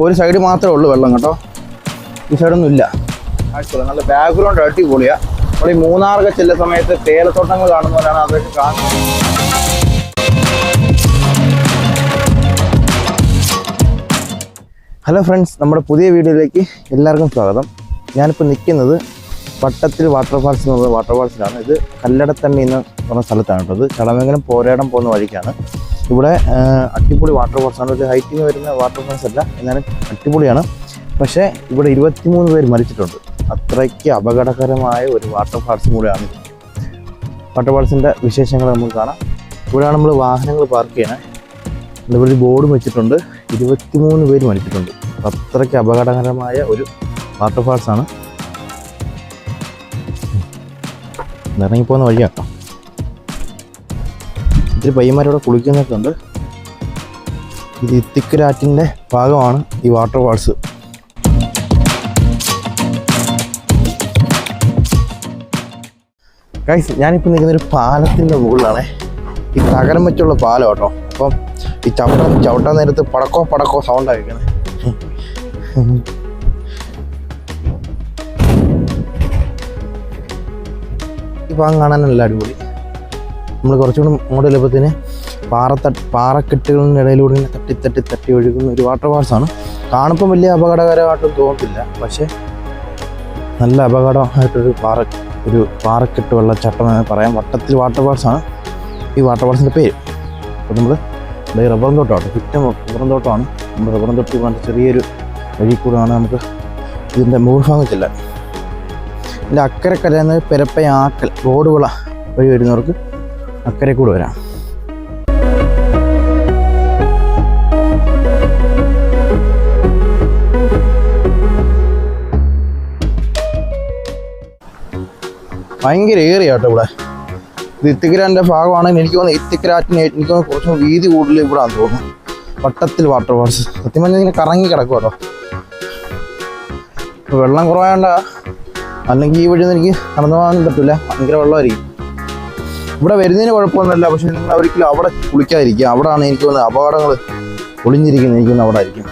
ഒരു സൈഡ് മാത്രമേ ഉള്ളൂ വെള്ളം കേട്ടോ, ഈ സൈഡൊന്നും ഇല്ല. ആഴ്ച നല്ല ബാക്ക്ഗ്രൗണ്ട് അടിപൊളിയാണ്. നമ്മൾ ഈ മൂന്നാറൊക്കെ ചെല്ലുന്ന സമയത്ത് തേയിലത്തോട്ടങ്ങൾ കാണുന്നവരാണ് അതൊക്കെ കാണുന്നത്. ഹലോ ഫ്രണ്ട്സ്, നമ്മുടെ പുതിയ വീഡിയോയിലേക്ക് എല്ലാവർക്കും സ്വാഗതം. ഞാനിപ്പോൾ നിൽക്കുന്നത് വട്ടത്തിൽ വാട്ടർഫാൾസ് എന്ന് പറയുന്ന വാട്ടർഫാൾസിലാണ്. ഇത് കല്ലടത്തണ്ണി എന്ന് പറഞ്ഞ സ്ഥലത്താണ് കേട്ടോ. ഇത് ചടമംഗലം പോരാടം പോകുന്ന വഴിക്കാണ്. ഇവിടെ അടിപൊളി വാട്ടർഫാൾസാണ്. ഒരു ഹൈറ്റിന് വരുന്ന വാട്ടർഫാൾസ് അല്ല, എന്നാലും അടിപൊളിയാണ്. പക്ഷേ ഇവിടെ 23 പേര് മരിച്ചിട്ടുണ്ട്. അത്രയ്ക്ക് അപകടകരമായ ഒരു വാട്ടർഫാൾസും കൂടെയാണ്. വാട്ടർഫാൾസിൻ്റെ വിശേഷങ്ങൾ നമുക്ക് കാണാം. ഇവിടെയാണ് നമ്മൾ വാഹനങ്ങൾ പാർക്ക് ചെയ്യണേ. ഇവിടെ ഒരു ബോർഡ് വെച്ചിട്ടുണ്ട്, 23 പേര് മരിച്ചിട്ടുണ്ട്. അത്രയ്ക്ക് അപകടകരമായ ഒരു വാട്ടർഫാൾസാണ്. ഇറങ്ങിപ്പോകുന്ന വഴിയാക്കാം. ഇത്തിരി പയ്യന്മാരവിടെ കുളിക്കുന്നൊക്കെ ഉണ്ട്. ഇത് ഇത്തിക്കരാറ്റിൻ്റെ ഭാഗമാണ് ഈ വാട്ടർഫാൾസ്. ഗൈസ്, ഞാനിപ്പോൾ നിൽക്കുന്നൊരു പാലത്തിൻ്റെ മുകളിലാണേ. ഈ തകരം വെച്ചുള്ള പാലം കേട്ടോ. അപ്പം ഈ ചവിട്ടാൻ നേരത്ത് പടക്കോ സൗണ്ട് ആയിരിക്കണേ. ഈ ഭാഗം കാണാനല്ല അടിപൊളി. നമ്മൾ കുറച്ചുകൂടി അങ്ങോട്ട് ചെല്ലുമ്പോഴത്തേന് പാറക്കെട്ടുകളുടെ ഇടയിലൂടെ ഇങ്ങനെ തട്ടി ഒഴുകുന്ന ഒരു വാട്ടർഫാൾസാണ്. കാണുമ്പം വലിയ അപകടകരമായിട്ടും തോന്നത്തില്ല, പക്ഷേ നല്ല അപകടമായിട്ടൊരു പാറക്കെട്ട് വെള്ളച്ചാട്ടം എന്ന് പറയാം. വട്ടത്തിൽ വാട്ടർഫാൾസാണ് ഈ വാട്ടർഫാൾസിൻ്റെ പേര്. അപ്പോൾ നമ്മൾ റബ്ബറും തോട്ടമാണ്, ചുറ്റും റബ്ബറും തോട്ടമാണ്. നമ്മൾ റബ്ബറും തോട്ടത്തിൽ പോകാൻ ചെറിയൊരു വഴി കൂടെയാണ് നമുക്ക് ഇതിൻ്റെ മുകൾ ഭാഗം ചെല്ലാൻ. ഇതിൻ്റെ അക്കരെ കരയുന്നത് പെരപ്പയാക്കൽ റോഡുകള വഴി വരുന്നവർക്ക് അക്കരെ കൂടെ വരാം. ഭയങ്കര ഏറിയ കേട്ടോ ഇവിടെ. ഇത് ഇത്തിക്കരാറ്റിൻ്റെ ഭാഗമാണെങ്കിൽ എനിക്ക് തോന്നുന്നു ഇത്തിക്കരാറ്റിന് എനിക്ക് തോന്നുന്നു കുറച്ചും വീതി കൂടുതൽ ഇവിടെ ആണെന്ന് തോന്നുന്നു. വട്ടത്തിൽ വാട്ടർഫാൾസ് സത്യം പറഞ്ഞാൽ ഇങ്ങനെ കറങ്ങി കിടക്കും കേട്ടോ. വെള്ളം കുറവായോണ്ട, അല്ലെങ്കിൽ ഈ വഴിയൊന്നും എനിക്ക് നടന്നു പോകാനും പറ്റില്ല, ഭയങ്കര വെള്ളമായിരിക്കും. ഇവിടെ വരുന്നതിന് കുഴപ്പമൊന്നുമില്ല, പക്ഷെ നിങ്ങൾ ഒരിക്കലും അവിടെ കുളിക്കാതിരിക്കുക. അവിടെയാണ് എനിക്ക് തോന്നുന്നത് അപകടങ്ങൾ ഒളിഞ്ഞിരിക്കുന്നത്. എനിക്ക് തോന്നുന്നു അവിടെ ആയിരിക്കും.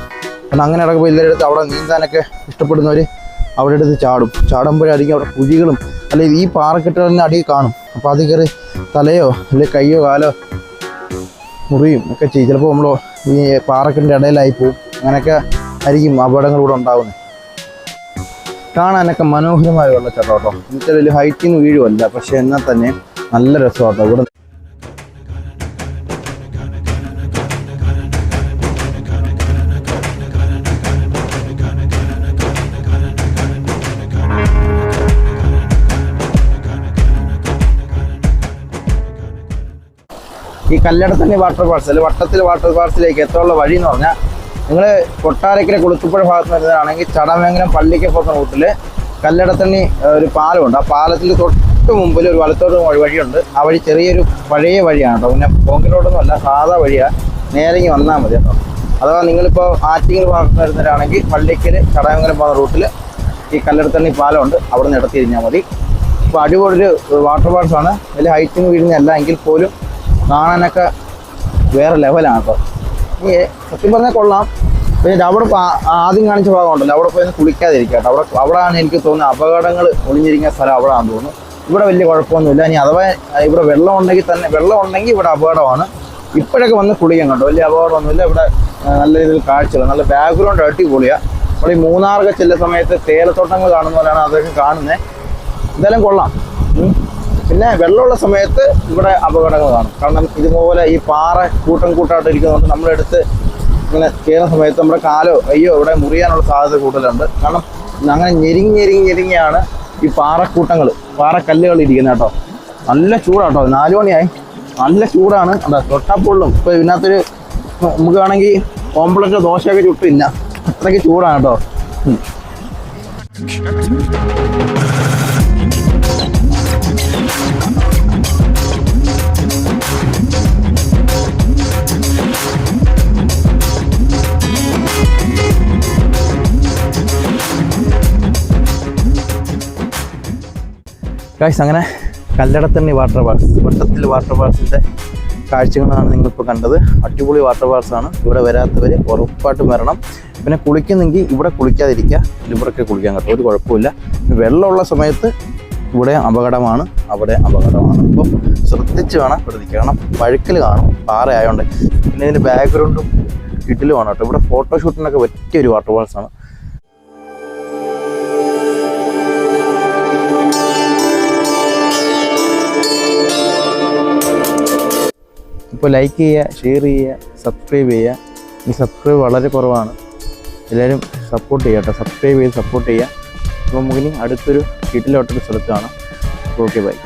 കാരണം അങ്ങനെ ഇടയ്ക്ക് എല്ലാവരുടെ അടുത്ത് അവിടെ നീന്താനൊക്കെ ഇഷ്ടപ്പെടുന്നവർ അവിടെ എടുത്ത് ചാടുമ്പോഴായിരിക്കും അവിടെ കുഴികളും അല്ലെങ്കിൽ ഈ പാറക്കെട്ടുകളിന് അടിയിൽ കാണും. അപ്പോൾ അത് കയറി തലയോ അല്ലെങ്കിൽ കയ്യോ കാലോ മുറിയും ഒക്കെ ചെയ്യും. ചിലപ്പോൾ നമ്മൾ ഈ പാറക്കെട്ടിൻ്റെ ഇടയിലായി പോവും. അങ്ങനെയൊക്കെ ആയിരിക്കും അപകടങ്ങളിലൂടെ ഉണ്ടാകുന്നത്. കാണാനൊക്കെ മനോഹരമായ വെള്ളച്ചാട്ടം കേട്ടോ. എന്നുവെച്ചാൽ വലിയ ഹൈറ്റിൽ നിന്ന് വീഴുമല്ല, പക്ഷേ എന്നാൽ തന്നെ നല്ല രസമാട്ടോ ഇവിടെ. ഈ കല്ലടത്തണ്ണി വാട്ടർഫാൾസ് അല്ലെങ്കിൽ വട്ടത്തിൽ വാട്ടർഫാൾസിലേക്ക് എത്താനുള്ള വഴി എന്ന് പറഞ്ഞാൽ, നിങ്ങൾ കൊട്ടാരക്കര കുളുത്തുപ്പുഴ ഭാഗത്ത് വരുന്നതാണെങ്കിൽ ചടമംഗലം പള്ളിക്ക് പോകുന്ന റൂട്ടിൽ കല്ലടത്തണ്ണി ഒരു പാലമുണ്ട്. ആ പാലത്തിൽ തൊട്ട് മുമ്പിൽ ഒരു വലത്തോട്ട് വഴിയുണ്ട്. ആ വഴി ചെറിയൊരു പഴയ വഴിയാണ് കേട്ടോ. പിന്നെ കോൺക്രീറ്റ് റോഡൊന്നും അല്ല, സാധാ വഴിയാണ്. നേരെങ്കിൽ വന്നാൽ മതി കേട്ടോ. അഥവാ നിങ്ങളിപ്പോൾ ആറ്റിങ്ങൽ ഭാഗത്ത് വരുന്നവരാണെങ്കിൽ പള്ളിക്കൽ ചടമംഗലം പോകുന്ന റൂട്ടിൽ ഈ കല്ലടത്തണ്ണി പാലമുണ്ട്, അവിടെ നിന്ന് ഇടത്തിരിഞ്ഞാൽ മതി. ഇപ്പോൾ അടിപൊളിയൊരു വാട്ടർഫാൾസാണ്. വലിയ ഹൈറ്റിന് വീഴുന്നതല്ല, എങ്കിൽ പോലും കാണാനൊക്കെ വേറെ ലെവലാണ് കേട്ടോ. ഈ സത്യം പറഞ്ഞാൽ കൊള്ളാം. പിന്നെ അവിടെ ആദ്യം കാണിച്ച ഭാഗമുണ്ടല്ലോ, അവിടെ പോയി കുളിക്കാതിരിക്കുക കേട്ടോ. അവിടെയാണ് എനിക്ക് തോന്നുന്നത് അപകടങ്ങൾ ഒളിഞ്ഞിരിക്കുന്ന സ്ഥലം അവിടെയാണെന്ന് തോന്നുന്നു. ഇവിടെ വലിയ കുഴപ്പമൊന്നുമില്ല. ഇനി അഥവാ ഇവിടെ വെള്ളം ഉണ്ടെങ്കിൽ ഇവിടെ അപകടമാണ്. ഇപ്പോഴൊക്കെ വന്ന് കുളിക്കാൻ കേട്ടോ, വലിയ അപകടമൊന്നുമില്ല. ഇവിടെ നല്ല രീതിയിൽ കാഴ്ചകൾ, നല്ല ബാക്ക്ഗ്രൗണ്ട് അടിപൊളിയാണ്. നമ്മൾ ഈ മൂന്നാറൊക്കെ ചെല്ലുന്ന സമയത്ത് തേയിലത്തോട്ടങ്ങൾ കാണുന്ന പോലെയാണ് അതൊക്കെ കാണുന്നത്. എന്തായാലും കൊള്ളാം. പിന്നെ വെള്ളമുള്ള സമയത്ത് ഇവിടെ അപകടങ്ങൾ കാണും. കാരണം ഇതുപോലെ ഈ പാറ കൂട്ടായിട്ട് ഇരിക്കുന്നതുകൊണ്ട് നമ്മളെടുത്ത് ഇങ്ങനെ കയറുന്ന സമയത്ത് നമ്മുടെ കാലോ കയ്യോ ഇവിടെ മുറിയാനുള്ള സാധ്യത കൂടുതലുണ്ട്. കാരണം അങ്ങനെ ഞെരിങ്ങിയാണ് ഈ പാറക്കല്ലുകൾ ഇരിക്കുന്നത് കേട്ടോ. നല്ല ചൂടാട്ടോ. 4 മണിയായി, നല്ല ചൂടാണ്. അതാ തൊട്ടാപ്പൊള്ളും. ഇപ്പോൾ ഇതിനകത്തൊരു നമുക്ക് വേണമെങ്കിൽ ഓംപ്ലേറ്റോ ദോശയൊക്കെ ചുട്ടില്ല, അത്രയ്ക്ക് ചൂടാണ് കേട്ടോ. ഗൈസ്, അങ്ങനെ കല്ലടത്തണ്ണി വട്ടത്തിൽ വാട്ടർഫാൾസിൻ്റെ കാഴ്ചകളാണ് നിങ്ങളിപ്പോൾ കണ്ടത്. അടിപൊളി വാട്ടർഫാൾസാണ്. ഇവിടെ വരാത്തവർ ഉറപ്പായിട്ടും വരണം. പിന്നെ കുളിക്കുന്നെങ്കിൽ ഇവിടെ കുളിക്കാതിരിക്കുക, ഇവിടെയൊക്കെ കുളിക്കാൻ കേട്ടോ, ഒരു കുഴപ്പമില്ല. വെള്ളമുള്ള സമയത്ത് ഇവിടെ അപകടമാണ്, അവിടെ അപകടമാണ്. അപ്പോൾ ശ്രദ്ധിച്ച് വേണം ഇവിടെ നിൽക്കുക, കാരണം വഴുക്കൽ കാണും പാറ ആയതുകൊണ്ട്. പിന്നെ ഇതിൻ്റെ ബാക്ക്ഗ്രൗണ്ടും കിട്ടിലുമാണ് കേട്ടോ. ഇവിടെ ഫോട്ടോഷൂട്ടിനൊക്കെ പറ്റിയൊരു വാട്ടർഫാൾസാണ്. ഇപ്പോൾ ലൈക്ക് ചെയ്യുക, ഷെയർ ചെയ്യുക, സബ്സ്ക്രൈബ് ചെയ്യുക. ഈ സബ്സ്ക്രൈബ് വളരെ കുറവാണ്, എല്ലാവരും സപ്പോർട്ട് ചെയ്യുക കേട്ടോ. സബ്സ്ക്രൈബ് ചെയ്ത് സപ്പോർട്ട് ചെയ്യുക. അപ്പോൾ നമുക്കിനി അടുത്തൊരു വീട്ടിലോട്ടൊരു സ്ഥലത്ത് കാണാം. Okay bye.